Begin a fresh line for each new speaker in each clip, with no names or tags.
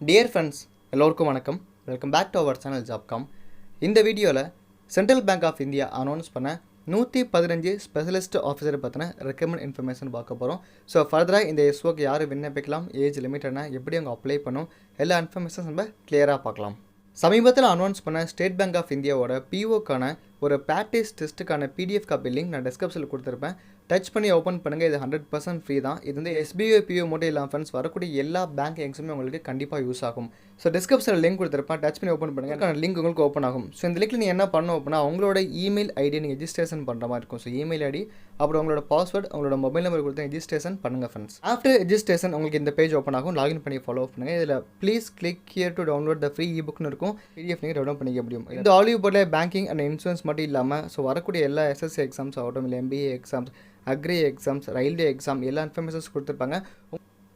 Dear friends எல்லோருக்கும் வணக்கம். Welcome back to our channel Jobcam. இந்த வீடியோவில் Central Bank of India announce பண்ண 115 ஸ்பெஷலிஸ்ட் ஆஃபீஸரை பற்றின ரெக்கமெண்ட் இன்ஃபர்மேஷன் பார்க்க போகிறோம். ஸோ ஃபர்தராக இந்த எஸ்ஓக்கு யார் விண்ணப்பிக்கலாம், ஏஜ் லிமிட் என்ன, எப்படி அவங்க அப்ளை பண்ணும், எல்லா இன்ஃபர்மேஷன்ஸ் நம்ம கிளியராக பார்க்கலாம். சமீபத்தில் அனௌன்ஸ் பண்ண ஸ்டேட் பேங்க் ஆஃப் இந்தியாவோட பிஓக்கான ஒரு ப்ராக்டிஸ் டெஸ்ட்டுக்கான பிடிஎஃப் காப்பி லிங்க் நான் டிஸ்கிரிப்ஷனில் கொடுத்துருப்பேன். டச் பண்ணி ஓப்பன் பண்ணுங்கள். இது 100% ஃப்ரீ தான். இது வந்து எஸ்பிஐ பிஓ மட்டும் இல்லாமல் ஃப்ரெண்ட்ஸ் வரக்கூடிய எல்லா பேங்க் எக்ஸாமே உங்களுக்கு கண்டிப்பாக யூஸ் ஆகும். ஸோ டிஸ்கிரிப்ஷனில் லிங்க் கொடுத்துருப்பேன். டச் பண்ணி ஓப்பன் பண்ணுங்கள். லிங்க் உங்களுக்கு ஓப்பன் ஆகும். ஸோ இந்த லிங்க்கில் நீங்கள் என்ன பண்ணணும் அப்படின்னா உங்களோட இமெயில் ஐடி நீங்கள் ரெஜிஸ்ட்ரேஷன் பண்ணுற மாதிரி இருக்கும். ஸோ இமெயில் ஐடி அப்புறம் உங்களோட பாஸ்வேர்ட் உங்களோட மொபைல் நம்பர் கொடுத்து ரெஜிஸ்ட்ரேஷன் பண்ணுங்கள் ஃப்ரெண்ட்ஸ். ஆஃப்டர் ரெஜிஸ்ட்ரேஷன் உங்களுக்கு இந்த பேஜ் ஓப்பன் ஆகும். லாகின் பண்ணி ஃபாலோ பண்ணுங்கள். இதில் please click here to download the free இபுக்னு இருக்கும். பிடிஎஃப் நீங்கள் டவுன்லோட் பண்ணிக்க முடியும். இந்த ஆலிவ் போர்டில் பேங்கிங் அண்ட் இன்சூரன்ஸ் மட்டும் இல்லாமல் ஸோ வரக்கூடிய எல்லா எஸ்எஸ்சி எக்ஸாம்ஸ் ஆகட்டும், இல்லை MBA exams, agri exams, railway exam எல்லா இன்ஃபர்மேஷன்ஸ் கொடுத்துருப்பாங்க.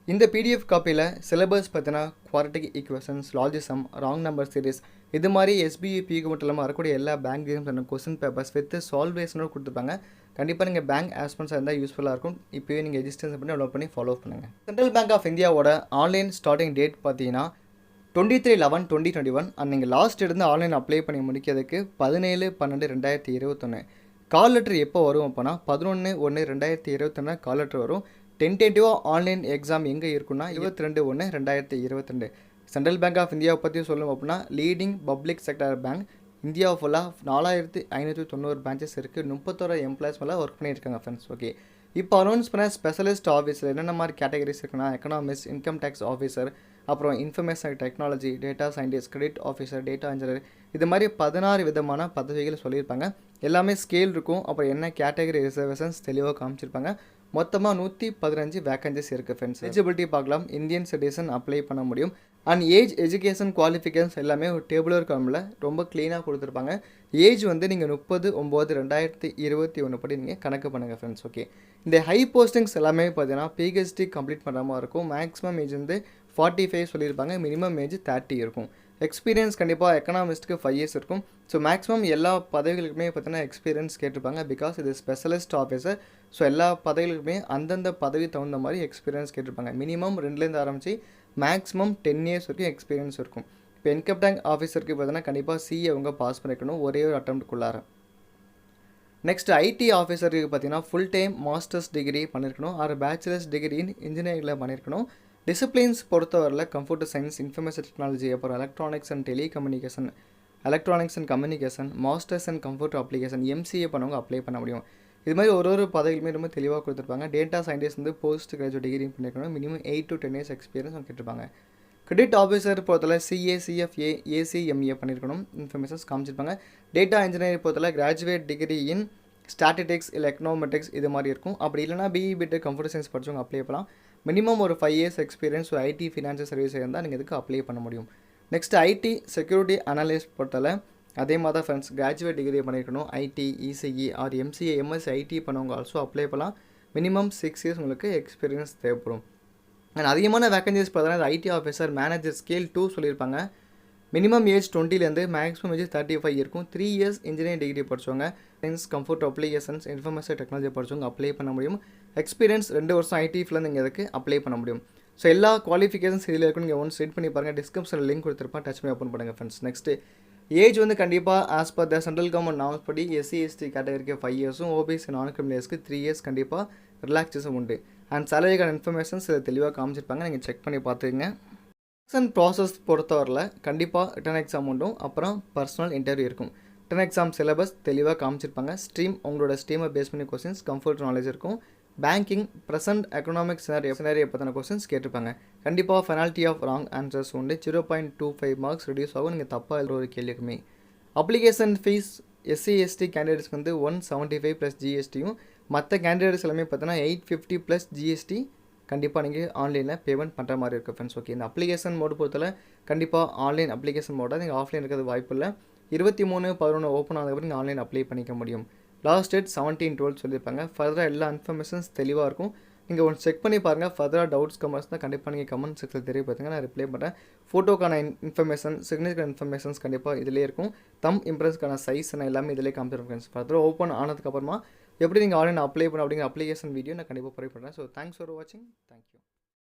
இந்த பிடிஎஃப் காப்பியில் சிலபஸ் பார்த்தீங்கன்னா குவாட்ரட்டிக் ஈக்குவேஷன்ஸ், லாஜிசம், ராங் நம்பர் சீரிஸ், இது மாதிரி எஸ்பிஐ பிக்கு மட்டும் இல்லாமல் வரக்கூடிய எல்லா bank exams and question papers with சால்வேஷனோடு கொடுத்துருப்பாங்க. கண்டிப்பாக நீங்கள் பேங்க் ஆஸ்பன்ஸாக இருந்தால் யூஸ்ஃபுல்லாக இருக்கும். இப்போயே நீங்கள் ரெஜிஸ்ட்ரேஷன் பண்ணி டவுன்லோட் பண்ணி ஃபாலோ பண்ணுங்கள். சென்ட்ரல் பேங்க் ஆஃப் இந்தியாவோட ஆன்லைன் ஸ்டார்டிங் டேட் பார்த்தீங்கன்னா 23/11/2021 அண்ட் நீங்கள் லாஸ்ட் இருந்து ஆன்லைன் அப்ளை பண்ணி முடிக்கிறதுக்கு 17/12/2021. கால் லெட்டர் எப்போ வரும் அப்படின்னா 11/1/2021 கால் லெட்டர் வரும். டென்டேட்டிவாக ஆன்லைன் எக்ஸாம் எங்கே இருக்குன்னா 22/1/2022. சென்ட்ரல் பேங்க் ஆஃப் இந்தியாவை பற்றி சொல்லணும் அப்படின்னா leading public sector bank. India ஃபுல்லாக 4590 பிரான்ச்சஸ் இருக்குது. 31 எம்ப்ளாய்ஸ் மேலே ஒர்க் பண்ணியிருக்காங்க ஃப்ரெண்ட்ஸ். ஓகே, இப்போ அனௌன்ஸ் பண்ண ஸ்பெஷலிஸ்ட் ஆஃபீஸர் என்னென்ன மாதிரி கேட்டகரிஸ் இருக்குன்னா எக்கனாமிக்ஸ், இன்கம் டேக்ஸ் ஆஃபீஸர், அப்புறம் information technology, data scientist, credit officer, data engineer, இது மாதிரி 16 விதமான பதவிகள் சொல்லியிருப்பாங்க. எல்லாமே ஸ்கேல் இருக்கும். அப்புறம் என்ன கேட்டகரி ரிசர்வேஷன்ஸ் தெளிவாக காமிச்சிருப்பாங்க. மொத்தமாக 115 வேகன்சிஸ் இருக்குது ஃப்ரெண்ட்ஸ். எலிஜிபிலிட்டி பார்க்கலாம். இந்தியன் சிட்டிசன் அப்ளை பண்ண முடியும். அண்ட் ஏஜ், எஜுகேஷன், குவாலிஃபிகேஷன்ஸ் எல்லாமே ஒரு டேபிளர் காமில் ரொம்ப க்ளீனாக கொடுத்துருப்பாங்க. ஏஜ் வந்து நீங்கள் 30/9/2021 படி நீங்கள் கணக்கு பண்ணுங்கள் ஃப்ரெண்ட்ஸ். ஓகே, இந்த ஹை போஸ்டிங்ஸ் எல்லாமே பார்த்தீங்கன்னா பிஹெச்டி கம்ப்ளீட் பண்ணுற மாதிரி இருக்கும். மேக்ஸிமம் ஏஜ் வந்து 45 சொல்லியிருப்பாங்க. மினிமம் ஏஜ் 30 இருக்கும். எக்ஸ்பீரியன்ஸ் கண்டிப்பாக எக்கனாமிஸ்ட்டுக்கு 5 இயர்ஸ் இருக்கும். ஸோ மேக்ஸிமம் எல்லா பதவிகளுக்குமே பார்த்தீங்கன்னா எக்ஸ்பீரியன்ஸ் கேட்டிருப்பாங்க. பிகாஸ் இது ஸ்பெஷலிஸ்ட் ஆஃபீஸர். ஸோ எல்லா பதவிகளுக்குமே அந்தந்த பதவி தகுந்த மாதிரி எக்ஸ்பீரியன்ஸ் கேட்டிருப்பாங்க. மினிமம் 2லேருந்து ஆரம்பித்து மேக்ஸிமம் 10 இயர்ஸ் வரைக்கும் எக்ஸ்பீரியன்ஸ் இருக்கும். இப்போ இன்கம் டேக்ஸ் ஆஃபீஸருக்கு பார்த்தீங்கன்னா கண்டிப்பாக சிஏ அவங்க பாஸ் பண்ணிக்கணும் ஒரே ஒரு அட்டம்ப்ட்டுக்குள்ளார. நெக்ஸ்ட் ஐடி ஆஃபீஸருக்கு பார்த்தீங்கன்னா ஃபுல் டைம் மாஸ்டர்ஸ் டிகிரி பண்ணியிருக்கணும். ஆறு பேச்சுலர்ஸ் டிகிரி இன் இன்ஜினியரிங்கில் பண்ணியிருக்கணும். டிசிப்ளின்ஸ் பொறுத்தவரையில் கம்ப்யூட்டர் சயின்ஸ், இன்ஃபர்மேஷன் டெக்னாலஜி, அப்புறம் electronics and telecommunication, electronics and communication, masters and computer application, MCA பண்ணவங்க அப்ளை பண்ண முடியும். இது மாதிரி ஒரு பதவிகளுமே ரொம்ப தெளிவாக கொடுத்துருப்பாங்க. டேட்டா சயின்டிஸ்ட் வந்து போஸ்ட் கிராஜுவேட் டிகிரி பண்ணியிருக்கணும். மினிமம் 8 to 10 இயர்ஸ் எக்ஸ்பீரியன்ஸ் அவங்க கேட்டிருப்பாங்க. கிரெடிட் ஆஃபீஸர் பொறுத்தவரை சிஏ, சிஎஃப்ஏ, ஏசிஎம்ஏ பண்ணியிருக்கணும். இன்ஃபர்மேஷன்ஸ் காமிச்சிருப்பாங்க. டேட்டா இன்ஜினியரிங் பொறுத்தவரை கிராஜுவேட் டிகிரி இன் ஸ்டாட்டிஸ்டிக்ஸ் இல்லை எக்கனாமெட்டிக்ஸ் இது மாதிரி இருக்கும். அப்படி இல்லைனா பிஇ பிடெக் கம்ப்யூட்டர் சயின்ஸ் படித்தவங்க அப்ளை பண்ணலாம். மினிமம் ஒரு 5 years experience IT financial service இருந்தால் நீங்கள் இதுக்கு அப்ளை பண்ண முடியும். நெக்ஸ்ட் ஐடி செக்யூரிட்டி அனலிஸ்ட் பொறுத்தவரை அதே மாதிரி தான் ஃப்ரெண்ட்ஸ் கிராஜுவேட் டிகிரி பண்ணியிருக்கணும். IT, ECE or MCA, MSc IT பண்ணவங்க ஆல்சோ அப்ளை பண்ணலாம். மினிமம் 6 இயர்ஸ் உங்களுக்கு எக்ஸ்பீரியன்ஸ் தேவைப்படும். அண்ட் அதிகமான வேகன்சிஸ் பார்த்தீங்கன்னா ஐடி ஆஃபீஸர் மேனேஜர் ஸ்கேல் 2 சொல்லியிருப்பாங்க. மினிமம் ஏஜ் 20லேருந்து மேக்ஸிமம் ஏஜ் 35 இருக்கும். 3 இயர்ஸ் இன்ஜினியரிங் டிகிரி படித்தவங்க, science, computer applications, information technology படித்தவங்க அப்ளை பண்ண முடியும். எக்ஸ்பீரியன்ஸ் 2 வருஷம் ஐடி ஃபீல்டில் நீங்கள் இதுக்கு அப்ளை பண்ண முடியும். ஸோ எல்லா குவாலிஃபிகேஷன்ஸ் இதில் இருக்கும். நீங்கள் ஒன்ஸ் ரீட் பண்ணி பாருங்கள். டிஸ்கிரிப்ஷனில் லிங்க் கொடுத்துருப்பேன். டச் பண்ணி ஓப்பன் பண்ணுங்கள் ஃப்ரெண்ட்ஸ். நெக்ஸ்ட்டு ஏஜ் வந்து கண்டிப்பாக as per the central government norms படி எஸ்சி எஸ்டி கேட்டகரிக்கு 5 இயர்ஸும், ஓபிசி நான் கிரிமினல்ஸ்க்கு 3 இயர்ஸ் கண்டிப்பாக ரிலாக்ஸேஷன் உண்டு. அண்ட் சேலரிக்கான இன்ஃபர்மேஷன்ஸ் இதை தெளிவாக காமிச்சிருப்பாங்க. நீங்கள் செக் பண்ணி பார்த்துக்கங்க. செலெக்ஷன் ப்ராசஸ் பொறுத்தவரையில் கண்டிப்பாக ரிட்டன் எக்ஸாம் உண்டும். அப்புறம் பர்சனல் இன்டர்வியூ இருக்கும். ரிட்டன் எக்ஸாம் சிலபஸ் தெளிவாக காமிச்சிருப்பாங்க. ஸ்ட்ரீம் உங்களோட ஸ்ட்ரீமை பேஸ் பண்ணி கொஸ்டின்ஸ், கம்ஃபர்ட் நாலேஜ் இருக்கும். பேங்கிங், ப்ரெசென்ட் எக்கனாமிக் சினாரியோ பற்றின கொஸ்டின்ஸ் கேட்டிருப்பாங்க. கண்டிப்பாக பெனால்ட்டி ஆஃப் ராங் ஆன்சர்ஸ் உண்டு. 0.25 மார்க்ஸ் ரெடியூஸ் ஆகும் நீங்கள் தப்பாக எழுதுற ஒரு கேள்விக்குமே. அப்ளிகேஷன் ஃபீஸ் எஸ்சி எஸ்டி கேண்டிடேட்ஸ்க்கு வந்து 175 + ஜிஎஸ்டியும், மற்ற கேண்டிடேட்ஸ் எல்லாமே பார்த்தீங்கன்னா 850 + ஜிஎஸ்டி கண்டிப்பாக நீங்கள் ஆன்லைனில் பேமெண்ட் பண்ணுற மாதிரி இருக்குது ஃப்ரெண்ட்ஸ். ஓகே, இந்த அப்ளிகேஷன் மோடு பொறுத்தவரை கண்டிப்பாக ஆன்லைன் அப்ளிகேஷன் மோடாக நீங்கள் ஆஃப்லைன் இருக்கிறது வாய்ப்பு இல்லை. 23/11 ஓப்பன் ஆனதுக்கப்புறம் நீங்கள் ஆன்லைன் அப்ளை பண்ணிக்க முடியும். லாஸ்ட் டேட் 17/12 சொல்லியிருப்பாங்க. ஃபர்தராக எல்லா இன்ஃபர்மேஷன்ஸ் தெளிவாக இருக்கும். நீங்கள் ஒன்று செக் பண்ணி பாருங்கள். ஃபர்தராக டவுட்ஸ் கமெண்ட்ஸ் தான் கண்டிப்பாக நீங்கள் கமெண்ட் செக்ஷனில் தெரியப்படுத்துங்க. நான் ரிப்ளை பண்ணுறேன். ஃபோட்டோக்கான இன்ஃபர்மேஷன், சிக்னேச்சர் இன்ஃபர்மேஷன்ஸ் கண்டிப்பாக இதிலே இருக்கும். தம் இம்ப்ரெஸ்க்கான சைஸ் எல்லாமே இதிலே காமிச்சிருக்கேன். ஃபர்தராக ஓப்பன் ஆனதுக்கப்புறமா எப்படி நீங்கள் ஆன்லைன் அப்ளை பண்ண அப்படிங்கிற அப்ளிகேஷன் வீடியோ நான் கண்டிப்பாக ப்ரொவைட் பண்ணுறேன். ஸோ தேங்க்ஸ் ஃபார் வாட்சிங். தேங்க்யூ.